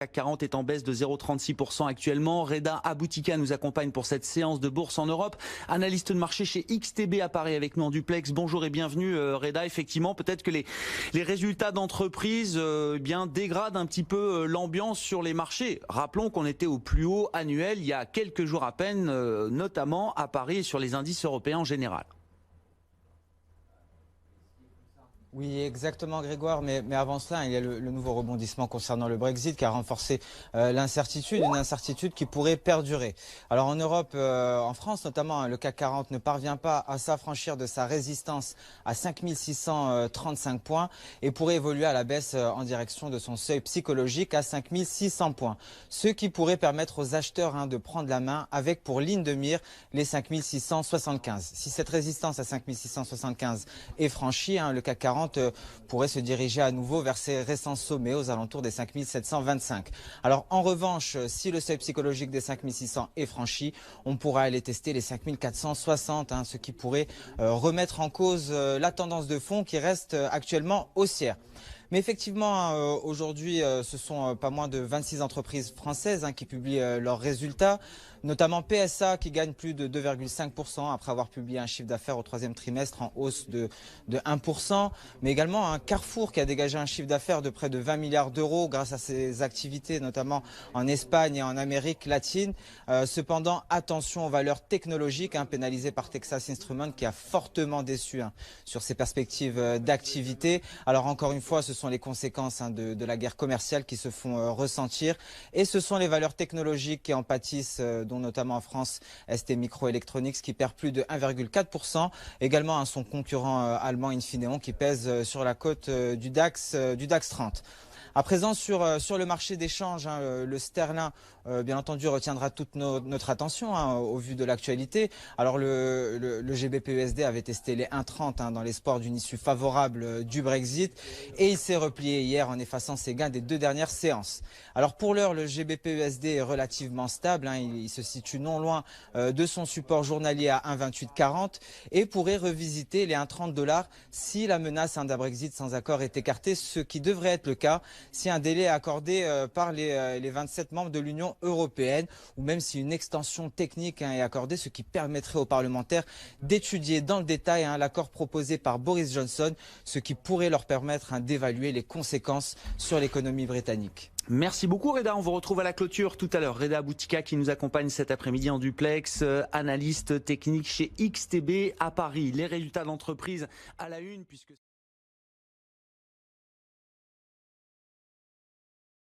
CAC 40 est en baisse de 0,36% actuellement. Reda Aboutika nous accompagne pour cette séance de bourse en Europe. Analyste de marché chez XTB à Paris avec nous en duplex. Bonjour et bienvenue Reda. Effectivement, peut-être que les résultats d'entreprise bien dégradent un petit peu l'ambiance sur les marchés. Rappelons qu'on était au plus haut annuel il y a quelques jours à peine, notamment à Paris et sur les indices européens en général. Oui, exactement Grégoire, mais avant cela, il y a le nouveau rebondissement concernant le Brexit qui a renforcé l'incertitude, une incertitude qui pourrait perdurer. Alors en Europe, en France notamment, le CAC 40 ne parvient pas à s'affranchir de sa résistance à 5635 points et pourrait évoluer à la baisse en direction de son seuil psychologique à 5600 points. Ce qui pourrait permettre aux acheteurs de prendre la main avec pour ligne de mire les 5675. Si cette résistance à 5675 est franchie, le CAC 40 pourrait se diriger à nouveau vers ses récents sommets aux alentours des 5725. Alors en revanche, si le seuil psychologique des 5600 est franchi, on pourra aller tester les 5460, ce qui pourrait remettre en cause la tendance de fond qui reste actuellement haussière. Mais effectivement, aujourd'hui, ce sont pas moins de 26 entreprises françaises qui publient leurs résultats, notamment PSA qui gagne plus de 2,5% après avoir publié un chiffre d'affaires au troisième trimestre en hausse de 1%, mais également un Carrefour qui a dégagé un chiffre d'affaires de près de 20 milliards d'euros grâce à ses activités, notamment en Espagne et en Amérique latine. Cependant, attention aux valeurs technologiques pénalisées par Texas Instruments qui a fortement déçu sur ses perspectives d'activité. Alors encore une fois, ce sont les conséquences de la guerre commerciale qui se font ressentir et ce sont les valeurs technologiques qui en pâtissent, dont notamment en France STMicroelectronics qui perd plus de 1,4%, également son concurrent allemand Infineon qui pèse sur la cote du DAX 30. À présent, sur le marché d'échange, le sterling, bien entendu, retiendra toute notre attention au vu de l'actualité. Alors, le GBP-USD avait testé les 1,30 dans l'espoir d'une issue favorable du Brexit et il s'est replié hier en effaçant ses gains des deux dernières séances. Alors, pour l'heure, le GBP-USD est relativement stable. Il se situe non loin de son support journalier à 1,2840 et pourrait revisiter les 1,30 $ si la menace d'un Brexit sans accord est écartée, ce qui devrait être le cas si un délai est accordé par les 27 membres de l'Union européenne ou même si une extension technique est accordée, ce qui permettrait aux parlementaires d'étudier dans le détail l'accord proposé par Boris Johnson, ce qui pourrait leur permettre d'évaluer les conséquences sur l'économie britannique. Merci beaucoup Reda, on vous retrouve à la clôture tout à l'heure. Reda Aboutika qui nous accompagne cet après-midi en duplex, analyste technique chez XTB à Paris. Les résultats d'entreprise à la une puisque...